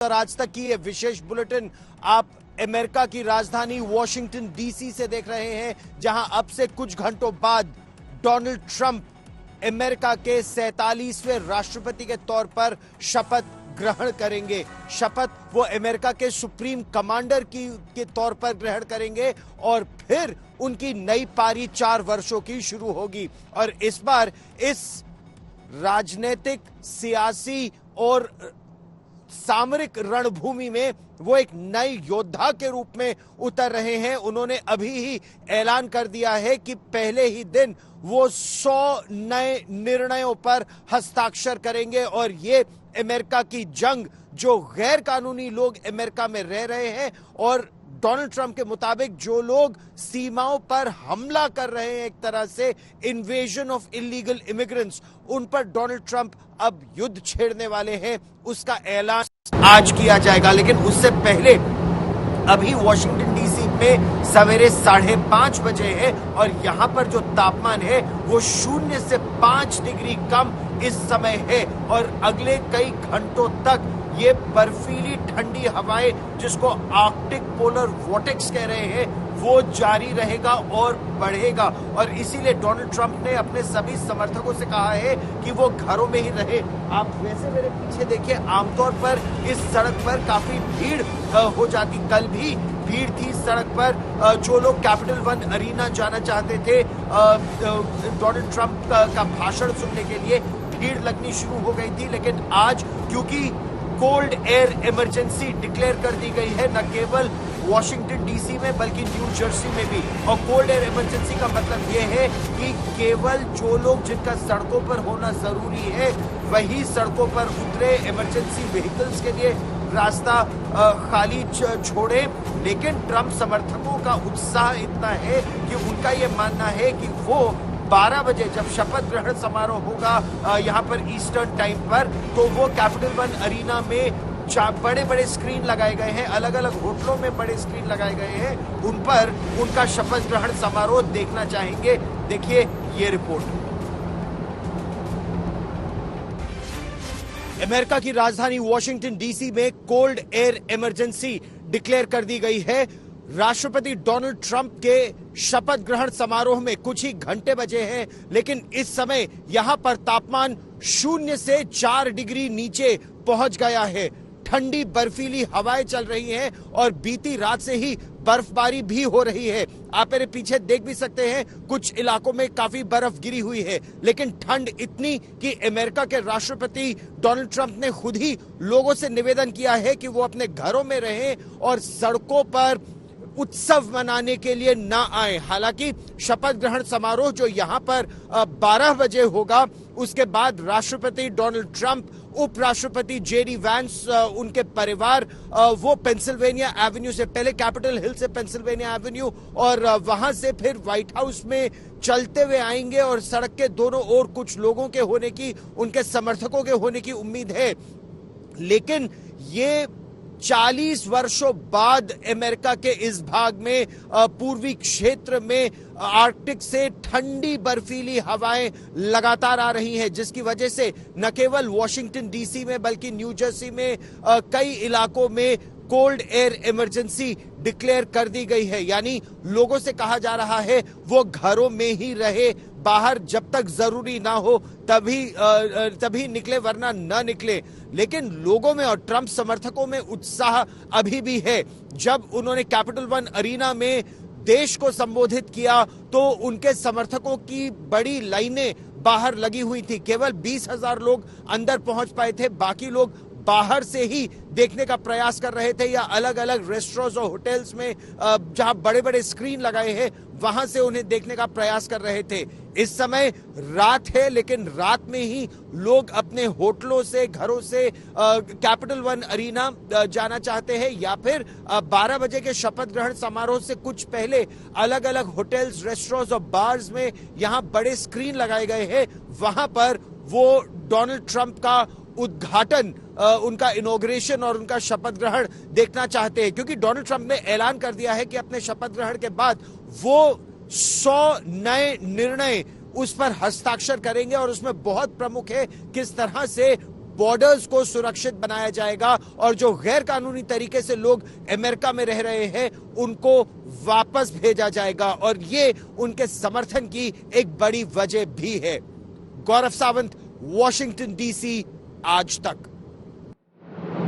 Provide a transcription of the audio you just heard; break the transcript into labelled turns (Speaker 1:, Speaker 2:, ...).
Speaker 1: और आज तक की ये विशेष बुलेटिन आप अमेरिका की राजधानी वॉशिंगटन डीसी से देख रहे हैं, जहां अब से कुछ घंटों बाद डोनाल्ड ट्रंप अमेरिका के 47वें राष्ट्रपति के तौर पर शपथ ग्रहण करेंगे। शपथ वो अमेरिका के सुप्रीम कमांडर के तौर पर ग्रहण करेंगे और फिर उनकी नई पारी 4 वर्षों की शुरू होगी। और इस बार इस राजनीतिक, सियासी और सामरिक रणभूमि में वो एक नए योद्धा के रूप में उतर रहे हैं। उन्होंने अभी ही ऐलान कर दिया है कि पहले ही दिन वो 100 नए निर्णयों पर हस्ताक्षर करेंगे और ये अमेरिका की जंग, जो गैर कानूनी लोग अमेरिका में रह रहे हैं और डोनाल्ड ट्रंप के मुताबिक जो लोग सीमाओं पर हमला कर रहे हैं, एक तरह से इन्वेजन ऑफ इलीगल इमिग्रेंट्स, उन पर डोनाल्ड ट्रंप अब युद्ध छेड़ने वाले हैं। उसका ऐलान आज किया जाएगा, लेकिन उससे पहले अभी वॉशिंगटन डीसी में सवेरे 5:30 बजे है और यहां पर जो तापमान है वो 0 से 5 डिग्री कम इस समय है और अगले कई घंटों तक ये बर्फीली ठंडी हवाएं, जिसको आर्कटिक पोलर वॉर्टेक्स कह रहे हैं, वो जारी रहेगा और बढ़ेगा। और इसीलिए डोनाल्ड ट्रंप ने अपने सभी समर्थकों से कहा है कि वो घरों में ही रहे। आप वैसे मेरे पीछे देखिए, आमतौर पर इस सड़क पर काफी भीड़ हो जाती, कल भी भीड़ थी सड़क पर। जो लोग कैपिटल वन अरीना जाना चाहते थे डोनाल्ड ट्रंप का भाषण सुनने के लिए, भीड़ लगनी शुरू हो गई थी। लेकिन आज क्योंकि कोल्ड एयर इमरजेंसी डिक्लेयर कर दी गई है, न केवल वॉशिंगटन डीसी में बल्कि न्यू जर्सी में भी। और कोल्ड एयर इमरजेंसी का मतलब यह है कि केवल जो लोग जिनका सड़कों पर होना जरूरी है वही सड़कों पर उतरे, इमरजेंसी व्हीकल्स के लिए रास्ता खाली छोड़े। लेकिन ट्रंप समर्थकों का उत्साह इतना है कि उनका यह मानना है कि वो 12 बजे जब शपथ ग्रहण समारोह होगा यहाँ पर ईस्टर्न टाइम पर, तो वो कैपिटल वन अरीना में बड़े बड़े स्क्रीन लगाए गए हैं, अलग अलग होटलों में बड़े स्क्रीन लगाए गए हैं, उन पर उनका शपथ ग्रहण समारोह देखना चाहेंगे। देखिए ये रिपोर्ट। अमेरिका की राजधानी वॉशिंगटन डीसी में कोल्ड एयर इमरजेंसी डिक्लेयर कर दी गई है। राष्ट्रपति डोनाल्ड ट्रंप के शपथ ग्रहण समारोह में कुछ ही घंटे बचे हैं, लेकिन इस समय यहां पर तापमान 0 से 4 डिग्री नीचे पहुंच गया है। ठंडी बर्फीली हवाएं चल रही हैं और बीती रात से ही बर्फबारी भी हो रही है। आप मेरे पीछे देख भी सकते हैं, कुछ इलाकों में काफी बर्फ गिरी हुई है। लेकिन ठंड इतनी कि अमेरिका के राष्ट्रपति डोनाल्ड ट्रंप ने खुद ही लोगों से निवेदन किया है कि वो अपने घरों में रहें और सड़कों पर उत्सव मनाने के लिए ना आए। हालांकि शपथ ग्रहण समारोह जो यहां पर 12 बजे होगा, उसके बाद राष्ट्रपति डोनाल्ड ट्रंप, उपराष्ट्रपति जेडी वैंस, उनके परिवार, वो पेंसिल्वेनिया एवेन्यू से, पहले कैपिटल हिल से पेंसिल्वेनिया एवेन्यू और वहां से फिर व्हाइट हाउस में चलते हुए आएंगे और सड़क के दोनों ओर कुछ लोगों के होने की, उनके समर्थकों के होने की उम्मीद है। लेकिन ये 40 वर्षों बाद अमेरिका के इस भाग में, पूर्वी क्षेत्र में आर्कटिक से ठंडी बर्फीली हवाएं लगातार आ रही हैं, जिसकी वजह से न केवल वॉशिंगटन डीसी में बल्कि न्यू जर्सी में कई इलाकों में कोल्ड एयर इमरजेंसी डिक्लेयर कर दी गई है। यानी लोगों से कहा जा रहा है वो घरों में ही रहे, बाहर जब तक जरूरी ना हो तभी निकले, वरना न निकले। लेकिन लोगों में और ट्रंप समर्थकों में उत्साह अभी भी है। जब उन्होंने कैपिटल वन अरीना में देश को संबोधित किया तो उनके समर्थकों की बड़ी लाइनें बाहर लगी हुई थी। केवल 20,000 लोग अंदर पहुंच पाए थे, बाकी लोग बाहर से ही देखने का प्रयास कर रहे थे या अलग अलग रेस्टोरेंट्स और होटल्स में जहां बड़े बड़े स्क्रीन लगाए हैं वहां से उन्हें देखने का प्रयास कर रहे थे। इस समय रात है, लेकिन रात में ही लोग अपने होटलों से, घरों से कैपिटल वन अरीना जाना चाहते हैं या फिर 12 बजे के शपथ ग्रहण समारोह से कुछ पहले अलग अलग होटल्स, रेस्टोरेंट्स और बार्स में यहां बड़े स्क्रीन लगाए गए हैं, वहां पर वो डोनाल्ड ट्रंप का उद्घाटन, उनका इनॉग्रेशन और उनका शपथ ग्रहण देखना चाहते हैं। क्योंकि डोनाल्ड ट्रंप ने ऐलान कर दिया है कि अपने शपथ ग्रहण के बाद वो 100 नए निर्णय उस पर हस्ताक्षर करेंगे और उसमें बहुत प्रमुख है किस तरह से बॉर्डर्स को सुरक्षित बनाया जाएगा और जो गैर कानूनी तरीके से लोग अमेरिका में रह रहे हैं उनको वापस भेजा जाएगा और ये उनके समर्थन की एक बड़ी वजह भी है। गौरव सावंत, वॉशिंगटन डीसी, आज तक।